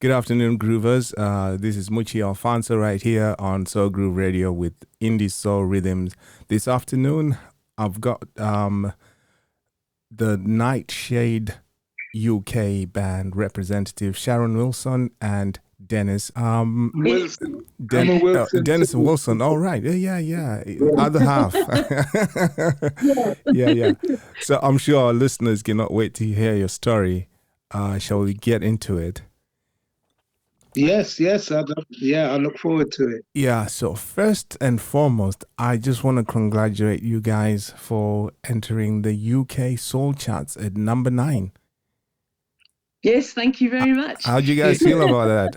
Good afternoon, Groovers. This is Muchi Alfonso right here on Soul Groove Radio with Indie Soul Rhythms. This afternoon, I've got the Niteshade UK band representative Sharon Wilson and Dennis. Wilson. I'm a Wilson. Dennis Wilson. All right. Yeah. Other half. Yeah. So I'm sure our listeners cannot wait to hear your story. Shall we get into it? Yes. I look forward to it. Yeah, so first and foremost, I just want to congratulate you guys for entering the UK Soul Charts at number 9. Yes, thank you very much. How do you guys feel about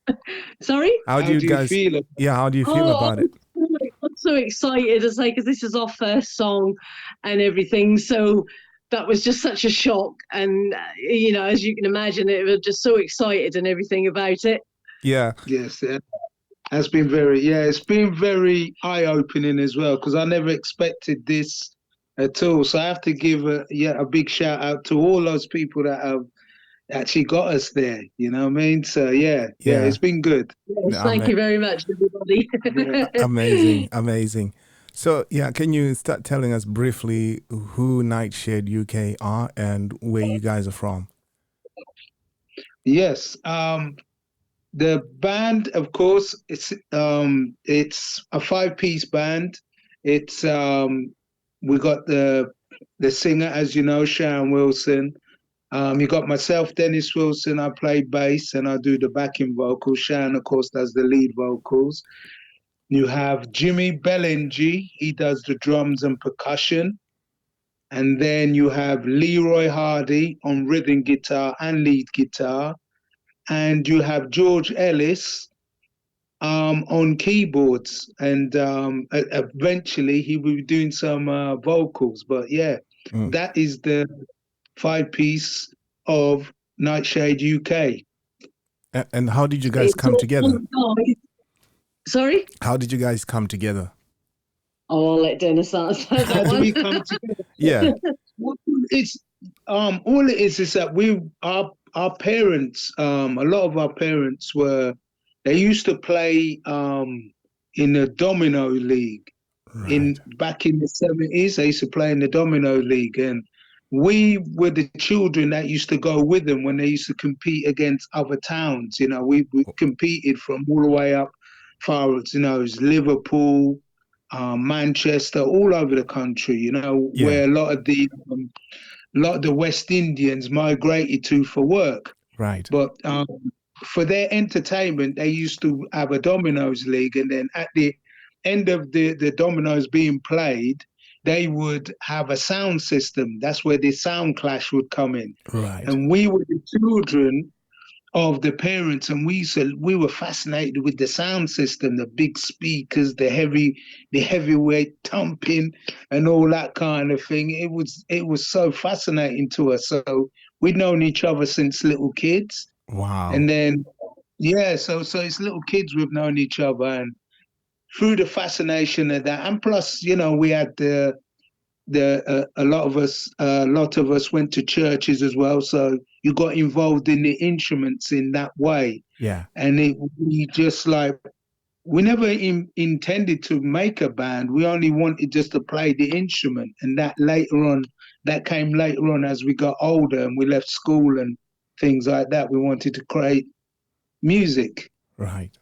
that? Sorry? How do you guys feel? Yeah, how do you feel about it? I'm so excited, because this is our first song and everything, so that was just such a shock, and as you can imagine, it was just so excited and everything about it. Yeah. Yes, it's been very eye-opening as well, because I never expected this at all. So I have to give a big shout out to all those people that have actually got us there. You know what I mean? So yeah, it's been good. Yes, thank you very much, everybody. Amazing. So, can you start telling us briefly who Niteshade UK are and where you guys are from? Yes. The band, of course, it's a 5-piece band. It's we got the singer, as you know, Sharon Wilson. You got myself, Dennis Wilson. I play bass and I do the backing vocals. Sharon, of course, does the lead vocals. You have Jimmy Bellingy, he does the drums and percussion. And then you have Leroy Hardy on rhythm guitar and lead guitar. And you have George Ellis on keyboards. And eventually he will be doing some vocals. But that is the 5-piece of Niteshade UK. And how did you guys come together? Sorry? How did you guys come together? Oh, I'll let Dennis answer that. How do we come together? Yeah. It's all it is that our parents, a lot of our parents they used to play in the Domino League. Right. Back in the 70s, they used to play in the Domino League, and we were the children that used to go with them when they used to compete against other towns. We competed from all the way up far as Liverpool, Manchester, all over the country. Where a lot of the West Indians migrated to for work. Right. But for their entertainment, they used to have a dominoes league, and then at the end of the dominoes being played, they would have a sound system. That's where the sound clash would come in. Right. And we were the children of the parents, and we were fascinated with the sound system, the big speakers, the heavyweight thumping and all that kind of thing. It was so fascinating to us. So we'd known each other since little kids. Wow. And then so it's little kids we've known each other, and through the fascination of that, and plus we had a lot of us went to churches as well, so you got involved in the instruments in that way. Yeah. And we never intended to make a band. We only wanted just to play the instrument, and that came later on as we got older and we left school and things like that. We wanted to create music. Right.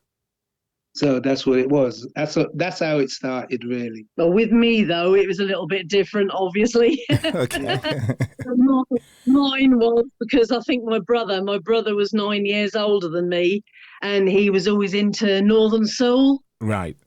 So that's what it was. That's how it started, really. Well, with me, though, it was a little bit different, obviously. Okay. Mine was because I think my brother was 9 years older than me, and he was always into Northern Soul. Right.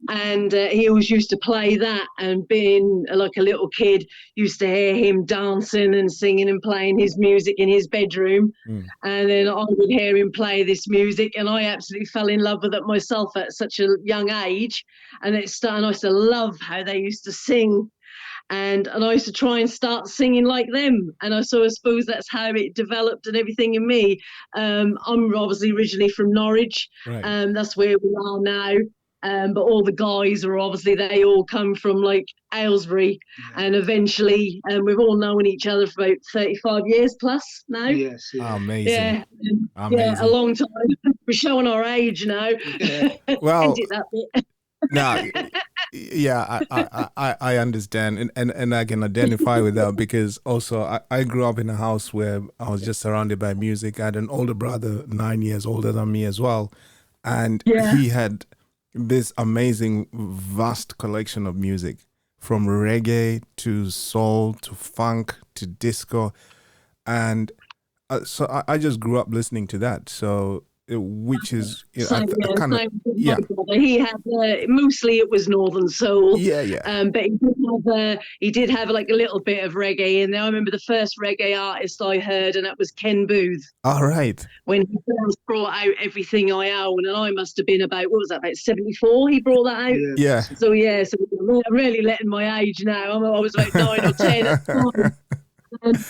And he always used to play that, and being like a little kid, used to hear him dancing and singing and playing his music in his bedroom. And then I would hear him play this music, and I absolutely fell in love with it myself at such a young age. And I used to love how they used to sing, and I used to try and start singing like them. And I suppose that's how it developed and everything in me. I'm obviously originally from Norwich. Right. That's where we are now. But all the guys are obviously, they all come from like Aylesbury, and eventually we've all known each other for about 35 years plus now. Yes. Yeah. Amazing. Yeah. Amazing. Yeah, a long time. We're showing our age now. Yeah. Well, Isn't it that bit? no, yeah, I understand, and I can identify with that, because also I grew up in a house where I was just surrounded by music. I had an older brother, 9 years older than me as well, and he had this amazing vast collection of music, from reggae to soul to funk to disco, and so I just grew up listening to that. So which is, you know, I kind of, yeah. He had mostly it was Northern Soul. Yeah. But he did have like a little bit of reggae in there. I remember the first reggae artist I heard, and that was Ken Booth. All right. When he first brought out Everything I Own, and I must have been about, what was that, about 74? He brought that out. Yeah. So I'm really letting my age now. I was about 9 or 10 at the time.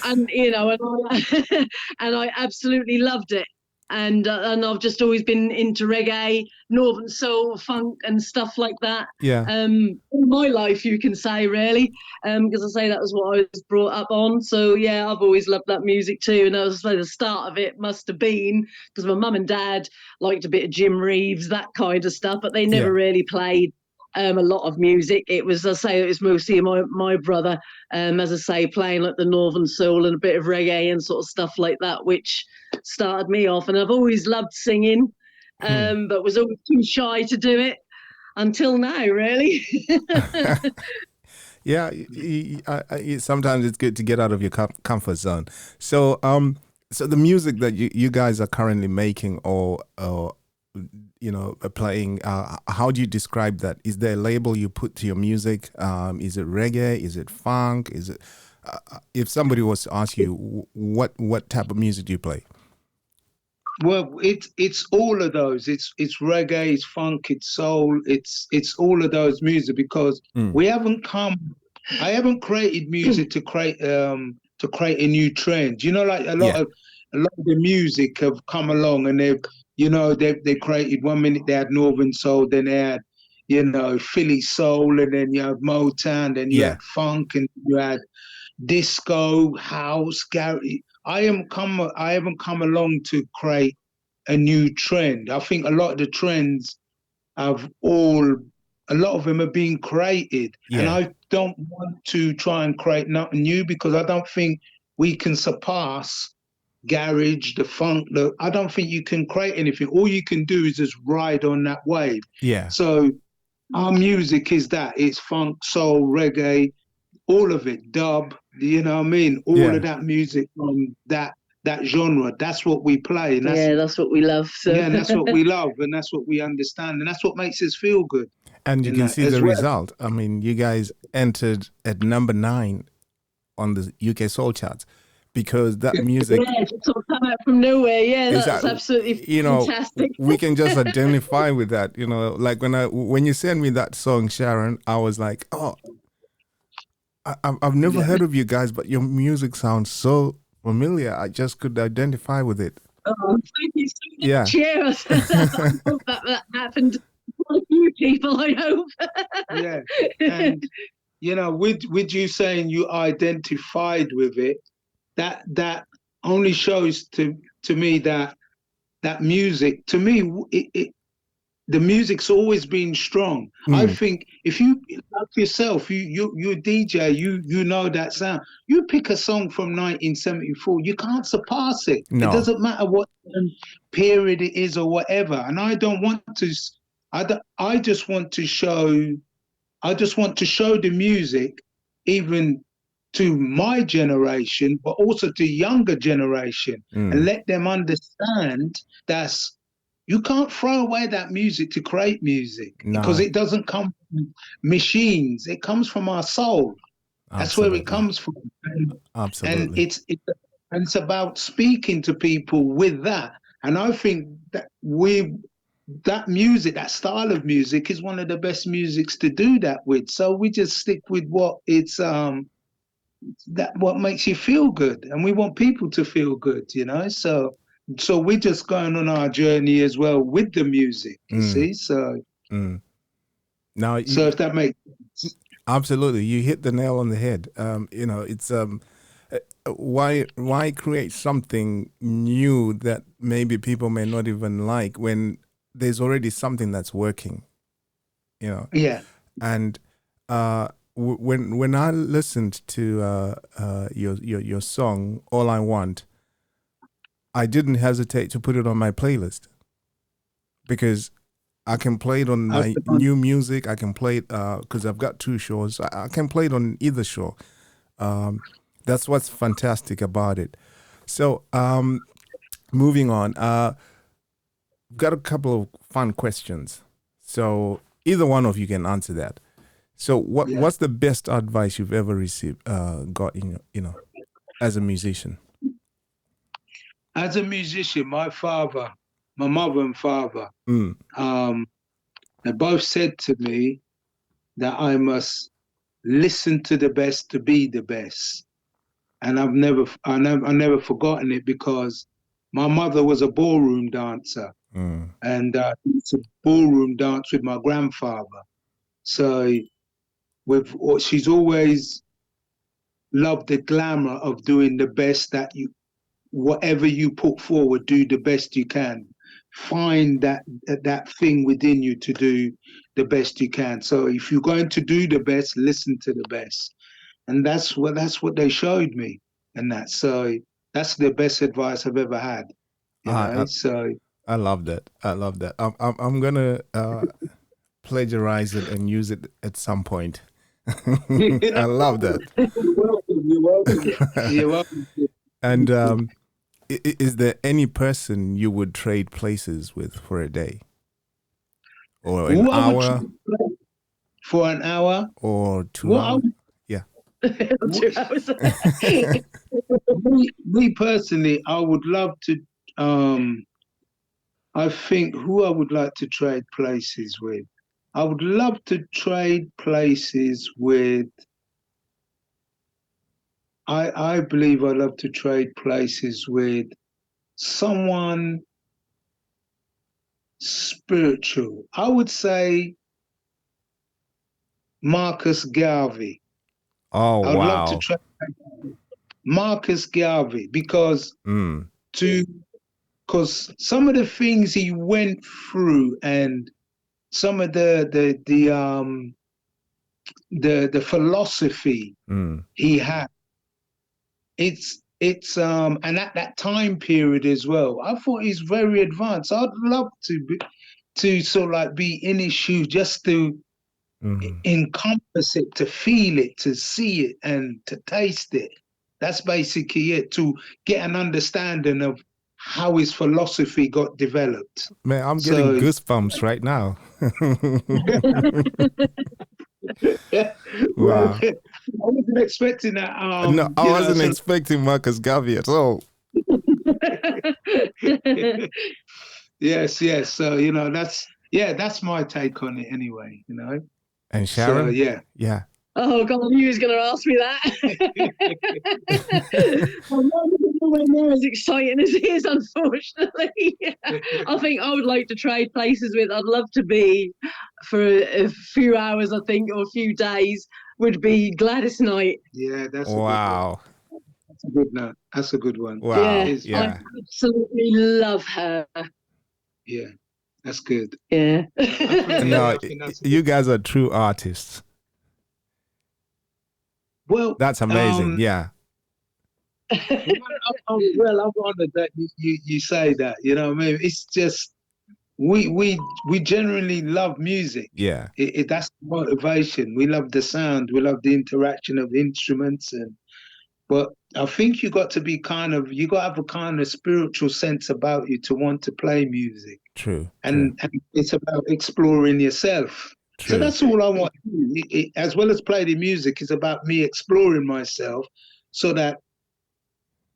And you know, and I absolutely loved it. And I've just always been into reggae, Northern Soul, funk, and stuff like that. Yeah. In my life, you can say, really, because I say that was what I was brought up on. So yeah, I've always loved that music too. And I was like, the start of it must have been because my mum and dad liked a bit of Jim Reeves, that kind of stuff, but they never really played a lot of music. It was, I say, it was mostly my brother, as I say, playing like the Northern Soul and a bit of reggae and sort of stuff like that, which started me off. And I've always loved singing, but was always too shy to do it until now, really. Yeah, sometimes it's good to get out of your comfort zone. So, so the music that you guys are currently making, or you know, playing, how do you describe that? Is there a label you put to your music? Is it reggae? Is it funk? Is it if somebody was to ask you what type of music do you play? Well, it's all of those. It's reggae, it's funk, it's soul, it's all of those music, because we haven't I haven't created music to create a new trend. You know, like a lot of the music have come along, and they created, 1 minute they had Northern Soul, then they had, you know, Philly Soul, and then you had Motown, then you had funk, and you had disco, house, Gary. I haven't come along to create a new trend. I think a lot of the trends a lot of them are being created, and I don't want to try and create nothing new, because I don't think we can surpass garage, the funk. I don't think you can create anything. All you can do is just ride on that wave. Yeah. So our music is that. It's funk, soul, reggae, all of it, dub. You know what I mean? All of that music from that genre. That's what we play. And that's what we love. So. Yeah, and that's what we love, and that's what we understand, and that's what makes us feel good. And you can see the result. I mean, you guys entered at number 9 on the UK Soul charts, because that music, it sort of come out from nowhere. Yeah, that's absolutely fantastic. We can just identify with that. You know, like when you sent me that song, Sharon, I was like, oh, I've never heard of you guys, but your music sounds so familiar. I just could identify with it. Oh, thank you so much. Cheers. I hope that happened to quite a few people, I hope. Yeah. And, you know, with you saying you identified with it, that only shows to me that music, to me, the music's always been strong. I think if you, like yourself, you're a DJ, you know that sound. You pick a song from 1974, you can't surpass it. No. It doesn't matter what period it is or whatever. And I don't want to. I just want to show the music, even to my generation, but also to younger generation, and let them understand that you can't throw away that music to create music, because it doesn't come from machines. It comes from our soul. That's where it comes from. Absolutely. And it's about speaking to people with that. And I think that that music, that style of music, is one of the best musics to do that with. So we just stick with what what makes you feel good, and we want people to feel good, you know. So we're just going on our journey as well with the music, you see. So Now, So if that makes sense. absolutely, you hit the nail on the head. It's why create something new that maybe people may not even like when there's already something that's working, Yeah. And when I listened to your song, All I Want, I didn't hesitate to put it on my playlist because I can play it on my new music. I can play it because I've got two shows. I can play it on either show. That's what's fantastic about it. So, moving on, got a couple of fun questions. So either one of you can answer that. So what's the best advice you've ever received, got as a musician? As a musician, my mother and father, they both said to me that I must listen to the best to be the best. And I never forgotten it because my mother was a ballroom dancer, and it's a ballroom dance with my grandfather. So she's always loved the glamour of doing the best that you, whatever you put forward, do the best you can. Find that thing within you to do the best you can. So if you're going to do the best, listen to the best, and that's what they showed me, and that's the best advice I've ever had. So I love that. I love that. I'm gonna plagiarize it and use it at some point. I love that. You're welcome. You're welcome. And is there any person you would trade places with for a day, or an hour, for an hour, or 2 hours? Yeah. 2 hours. me personally, I would love to. I think who I would like to trade places with. I would love to trade places with. I believe I love to trade places with someone spiritual. I would say Marcus Garvey. Oh, I would love to wow. trade Marcus Garvey because some of the things he went through and some of the philosophy he had, it's and at that time period as well, I thought he's very advanced. I'd love to sort of like be in his shoes, just to encompass it, to feel it, to see it, and to taste it. That's basically it, to get an understanding of how his philosophy got developed. Man, I'm getting goosebumps right now. Wow. I wasn't expecting that. No, I wasn't expecting Marcus Garvey at all. Yes. So, that's my take on it anyway, And Sharon? So, yeah. Oh God, I knew he was going to ask me that. I'm not nowhere near as exciting as he is, unfortunately. I think I would like to trade places with. I'd love to be for a few hours, I think, or a few days. Would be Gladys Knight. Yeah, that's wow. That's a good one. That's a good one. Wow. Yeah. I absolutely love her. Yeah, that's good. Yeah. No, you guys are true artists. Well, that's amazing. Yeah. Well, I'm honored that you say that. You know what I mean? It's just we generally love music. Yeah. That's the motivation. We love the sound. We love the interaction of instruments, but I think you got to have a kind of spiritual sense about you to want to play music. True. And it's about exploring yourself. True. So that's all I want to do. As well as play the music, it's about me exploring myself so that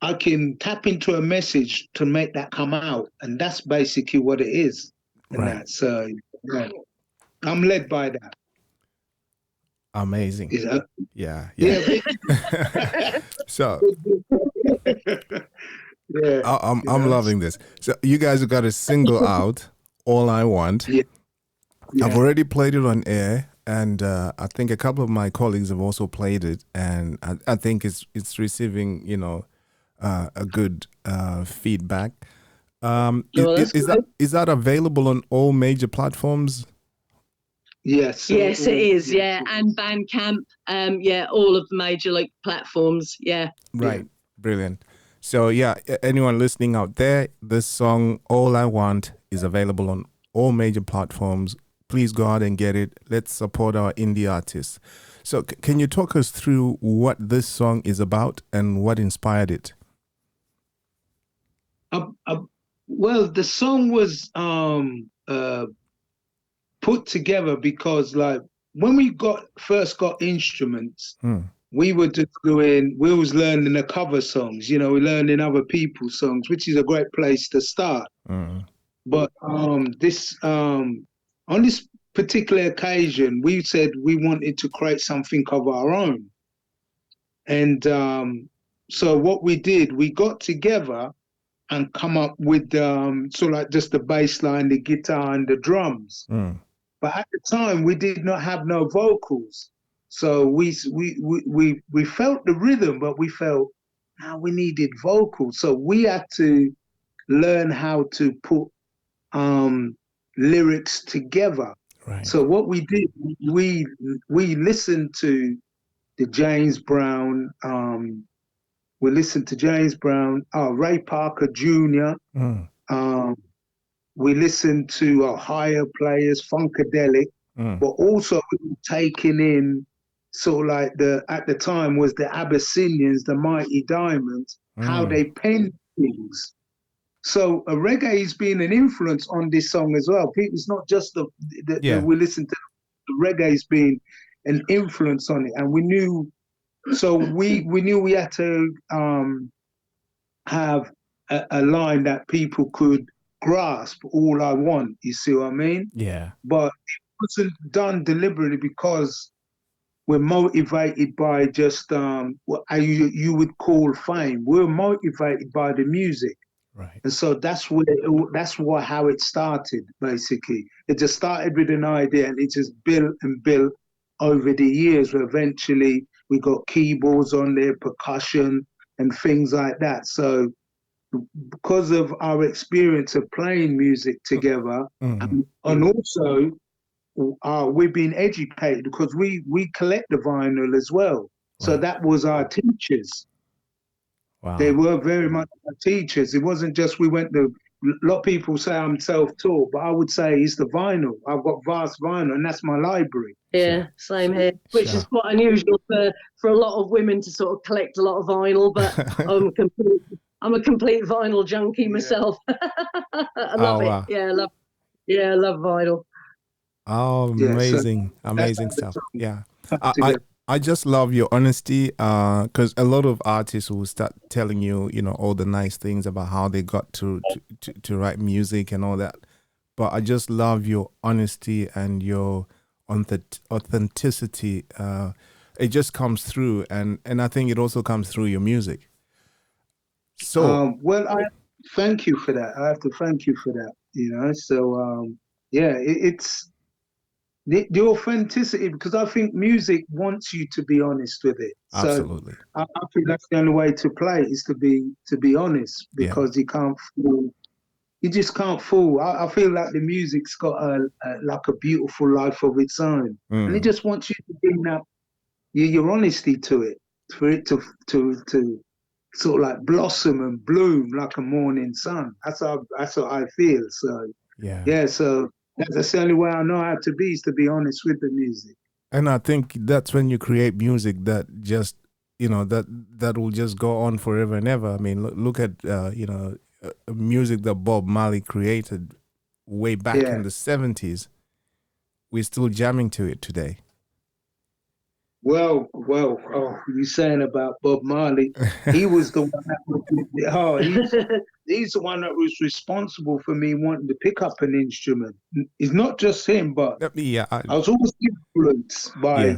I can tap into a message to make that come out. And that's basically what it is. Right. So I'm led by that. Amazing. Yeah. So I'm loving this. So you guys have got a single out, All I Want. Yeah. I've already played it on air. and I think a couple of my colleagues have also played it, and I think it's receiving a good feedback. Is that available on all major platforms? Yes. Yes, it is. Yeah, and Bandcamp. All of the major platforms. Yeah. Right. Yeah. Brilliant. So yeah, anyone listening out there, this song "All I Want" is available on all major platforms. Please go out and get it. Let's support our indie artists. So can you talk us through what this song is about and what inspired it? Well, the song was put together because when we first got instruments, we were just we was learning the cover songs, we're learning other people's songs, which is a great place to start. But on this particular occasion, we said we wanted to create something of our own. And so what we did, we got together and come up with just the bass line, the guitar, and the drums. But at the time, we did not have no vocals, so we felt the rhythm, but we felt we needed vocals. So we had to learn how to put lyrics together. Right. So what we did, we listened to the James Brown. We listened to James Brown, Ray Parker Jr. We listened to higher players, Funkadelic, but also we were taking in at the time was the Abyssinians, the Mighty Diamonds, how they penned things. So reggae has been an influence on this song as well. It's not just we listen to the reggae's been an influence on it, and we knew. So we knew we had to have a line that people could grasp. All I want, you see what I mean? Yeah. But it wasn't done deliberately because we're motivated by just what you would call fame. We're motivated by the music. Right. And so that's how it started, basically. It just started with an idea and it just built and built over the years, where eventually we got keyboards on there, percussion and things like that. So because of our experience of playing music together, and also we've been educated because we collect the vinyl as well. So that was our teachers. Wow. They were very much our teachers. It wasn't just a lot of people say I'm self-taught, but I would say it's the vinyl. I've got vast vinyl, and that's my library. Yeah, same here, which is quite unusual for a lot of women to sort of collect a lot of vinyl, but I'm a complete vinyl junkie myself. I love it. Wow. I love vinyl. Oh, amazing. Amazing stuff. Yeah. I just love your honesty, because a lot of artists will start telling you, all the nice things about how they got to write music and all that. But I just love your honesty and your authenticity. It just comes through, and I think it also comes through your music. So, well, I thank you for that. I have to thank you for that. So it's the authenticity, because I think music wants you to be honest with it. Absolutely. So I think that's the only way to play is to be honest, because you can't fool. You just can't fool. I feel like the music's got a beautiful life of its own, and it just wants you to bring up your honesty to it, for it to sort of like blossom and bloom like a morning sun. That's what I feel. So so that's the only way I know how to be, is to be honest with the music. And I think that's when you create music that just that will just go on forever and ever. I mean, look at music that Bob Marley created way back in the 70s. We're still jamming to it today. Well, you're saying about Bob Marley. He was the one that he's the one that was responsible for me wanting to pick up an instrument. It's not just him, but I was always influenced by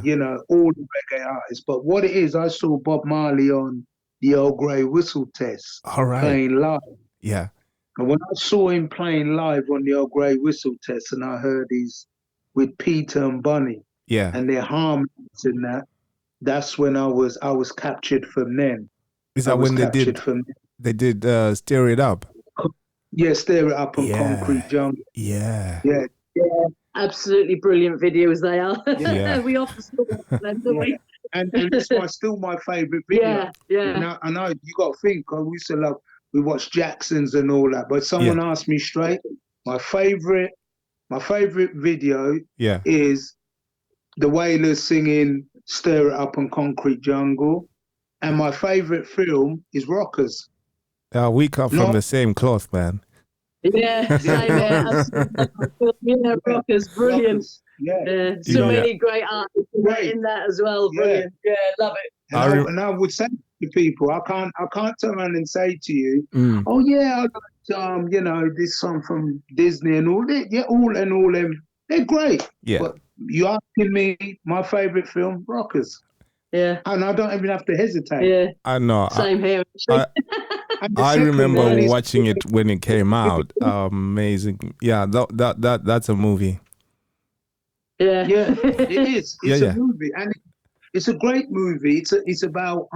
all the reggae artists. But what it is, I saw Bob Marley on the Old Grey Whistle Test playing live. Yeah. And when I saw him playing live on the Old Grey Whistle Test, and I heard he's with Peter and Bunny, Yeah. and their harmonies and that. That's when I was captured from them. Is that when they did Stir It Up? Yeah, Stir It Up on Yeah. Concrete Jungle. Yeah. Yeah. Absolutely brilliant videos they are. Yeah. We often saw them, don't we? And it's still my favourite video. Yeah. I know you got to think. I used to love. We watched Jacksons and all that, but someone asked me straight. My favourite video is the Wailers singing "Stir It Up" on Concrete Jungle, and my favourite film is Rockers. We cut from the same cloth, man. Yeah, same here. Yeah, Rockers, brilliant. Yeah. So many great artists in that as well. Brilliant. Yeah, love it. And I would say to people, I can't turn around and say to you, oh yeah, I got this song from Disney and all that. Yeah, all them, they're great. Yeah. But you asking me my favorite film, Rockers. Yeah. And I don't even have to hesitate. Yeah. I know. Same here. I remember watching it when it came out. Amazing. Yeah, that's a movie. Yeah. Yeah, it is. It's a movie, and it's a great movie. It's about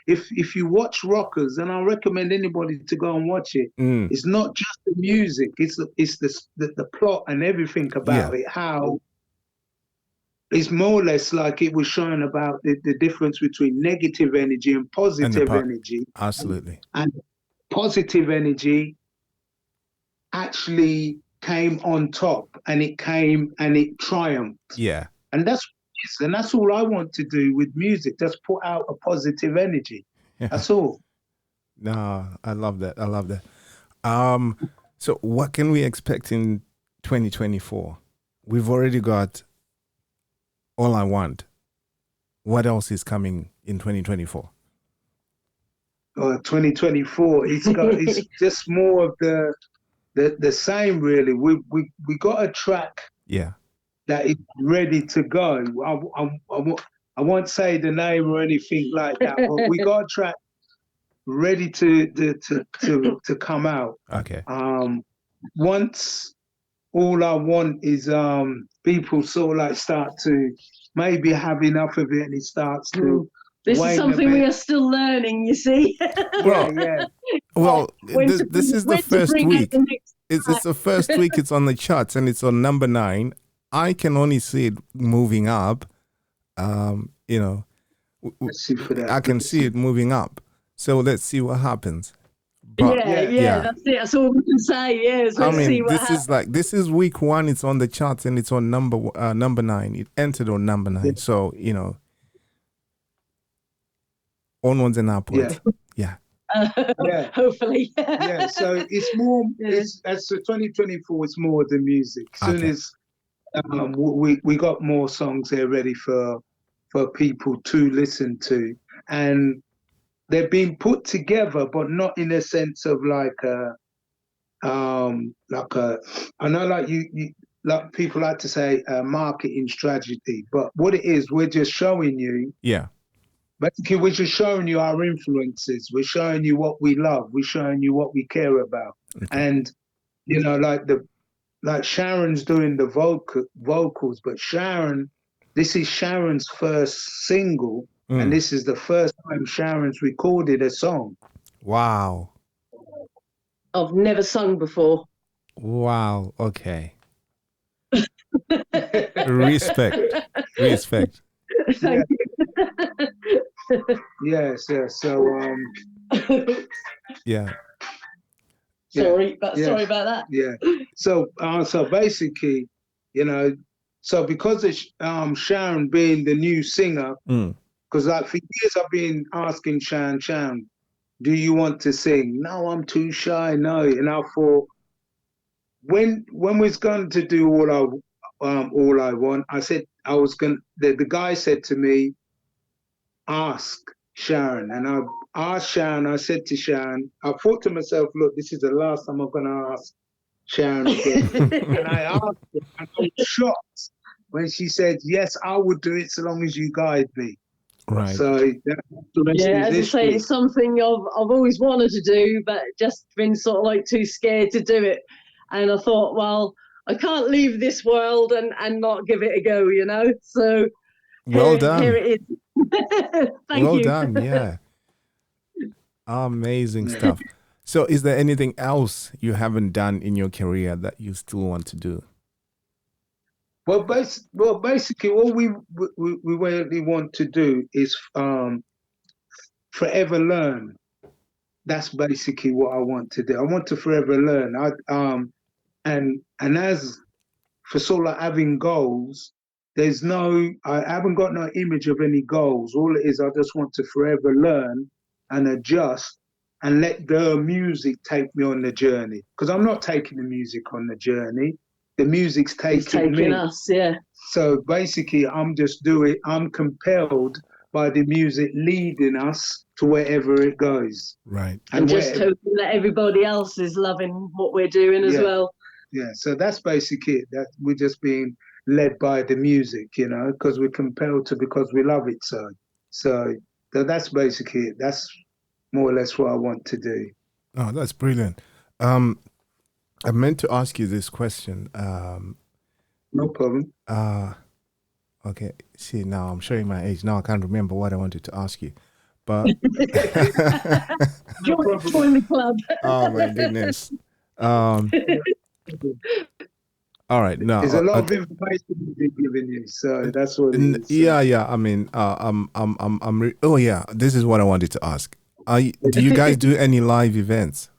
if you watch Rockers, and I recommend anybody to go and watch it. It's not just the music; it's the plot and everything about it. How it's more or less like it was showing about the difference between negative energy and positive energy. Absolutely. And positive energy actually came on top, and it triumphed. Yeah. And that's all I want to do with music. Just put out a positive energy. Yeah. That's all. No, I love that. So what can we expect in 2024? We've already got All I Want. What else is coming in 2024? 2024. It's just more of the same, really. We got a track. Yeah. That is ready to go. I won't say the name or anything like that, but we got a track ready to come out. Okay. Once All I Want is people sort of like start to maybe have enough of it, and it starts to. This is something we are still learning, you see. Well, this is the first week. It's the first week. It's on the charts, and it's on number 9. I can only see it moving up. Let's see for that. I can see it moving up. So let's see what happens. But, yeah, that's it. That's all we can say. Yeah, so see what happens. This is week 1. It's on the charts, and it's on number 9. It entered on number 9. Yeah. So onwards and upwards. Yeah. Hopefully. Yeah. So it's more. It's as for 2024. It's more the music. Soon as we got more songs there ready for people to listen to, and they're being put together, but not in a sense of I know like you like people like to say marketing strategy, but what it is, we're just showing you. Yeah. Basically, we're just showing you our influences. We're showing you what we love. We're showing you what we care about. Okay. And like Sharon's doing the vocals, but this is Sharon's first single, and this is the first time Sharon's recorded a song. Wow. I've never sung before. Wow. Okay. Respect. Thank you. Yes. So yeah. Sorry about that. Yeah. So basically, so because of Sharon being the new singer, because like for years I've been asking Sharon, do you want to sing? No, I'm too shy. No, and I thought when we was going to do All I Want, I said I was going. The guy said to me, ask Sharon, and I asked Sharon. I said to Sharon, I thought to myself, look, this is the last time I'm going to ask Sharon again. And I asked her, and I was shocked when she said, yes, I would do it so long as you guide me. Right. So as I say, it's something I've always wanted to do, but just been sort of like too scared to do it. And I thought, well, I can't leave this world and not give it a go, you know. So well done. Here it is. Thank well you. done. Yeah. Amazing stuff. So is there anything else you haven't done in your career that you still want to do? Well, basically, what we really want to do is forever learn. That's basically what I want to do. I want to forever learn. And as for sort of having goals, I haven't got no image of any goals. All it is, I just want to forever learn and adjust and let the music take me on the journey. Because I'm not taking the music on the journey. The music's taking me. Us, yeah. So basically, I'm compelled by the music leading us to wherever it goes. Right. And just hoping that everybody else is loving what we're doing as well. Yeah, so that's basically it. That we're just being led by the music, you know, because we're compelled to, because we love it so. So that's basically it. That's more or less what I want to do. Oh, that's brilliant. I meant to ask you this question. No problem. Okay. See, now I'm showing my age. Now I can't remember what I wanted to ask you. But join the club. Oh my goodness. All right. No, there's a lot of information we've been giving you, so that's what it is. Yeah. I mean, oh yeah. This is what I wanted to ask. Do you guys do any live events?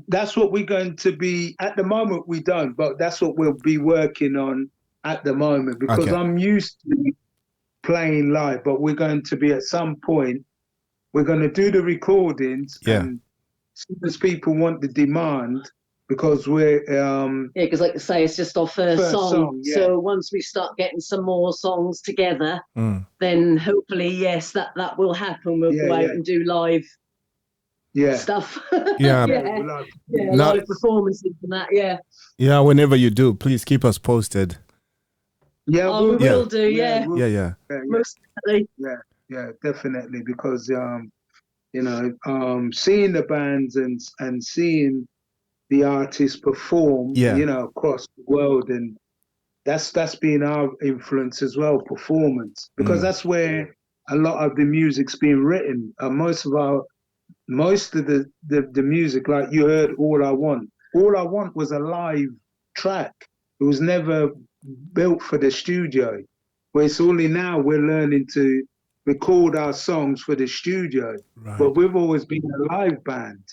That's what we're going to be at the moment. We don't, but that's what we'll be working on at the moment, because I'm used to playing live, but we're going to be at some point, we're going to do the recordings, and as soon as people want the demand, because we're because like I say, it's just our first song. So once we start getting some more songs together, then hopefully that will happen. We'll go out and do live stuff. Live performances and that. Yeah, whenever you do, please keep us posted. Yeah, we will do. Yeah. Most definitely. Yeah, definitely, because you know, seeing the bands and seeing the artists perform, you know, across the world, and that's been our influence as well, performance, because that's where a lot of the music's been written. Most of the music, like you heard All I Want was a live track. It was never built for the studio, where it's only now we're learning to record our songs for the studio. But we've always been a live band.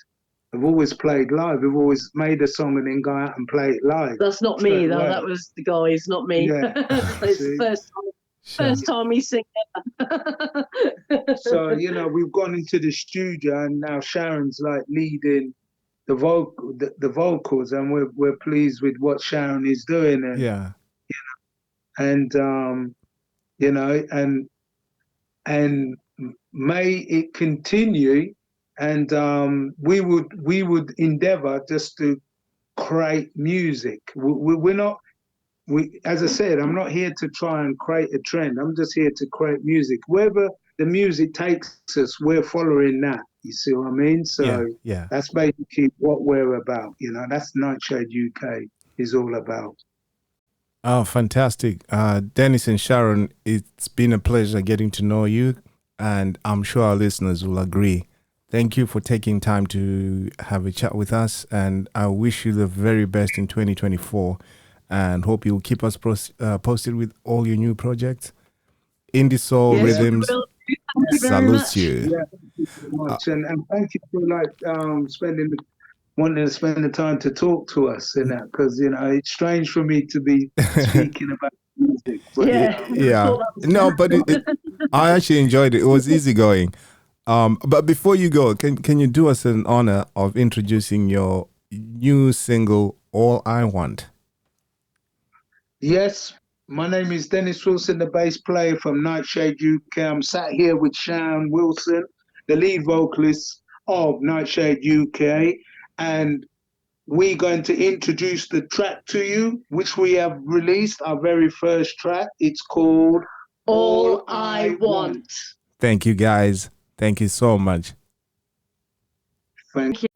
I've always played live. We've always made a song and then go out and play it live. That's not me though. That was the guys, not me. Yeah. It's the first time we sing ever. So, you know, we've gone into the studio, and now Sharon's like leading the vocals, and we're pleased with what Sharon is doing. And, you know, and may it continue. And we would endeavor just to create music. We're not, as I said, I'm not here to try and create a trend. I'm just here to create music. Wherever the music takes us, we're following that. You see what I mean? So that's basically what we're about. You know, that's Niteshade UK is all about. Oh, fantastic. Dennis and Sharon, it's been a pleasure getting to know you, and I'm sure our listeners will agree. Thank you for taking time to have a chat with us, and I wish you the very best in 2024, and hope you'll keep us posted with all your new projects. Indie Soul Rhythms salutes you. Yeah, thank you so much. And thank you for wanting to spend the time to talk to us in that, because, you know, it's strange for me to be speaking about music. But, no, but I actually enjoyed it. It was easygoing. But before you go, can you do us an honor of introducing your new single, All I Want? Yes, my name is Dennis Wilson, the bass player from Niteshade UK. I'm sat here with Sharon Wilson, the lead vocalist of Niteshade UK, and we're going to introduce the track to you, which we have released, our very first track. It's called All I Want. Thank you, guys. Thank you so much. Thank you.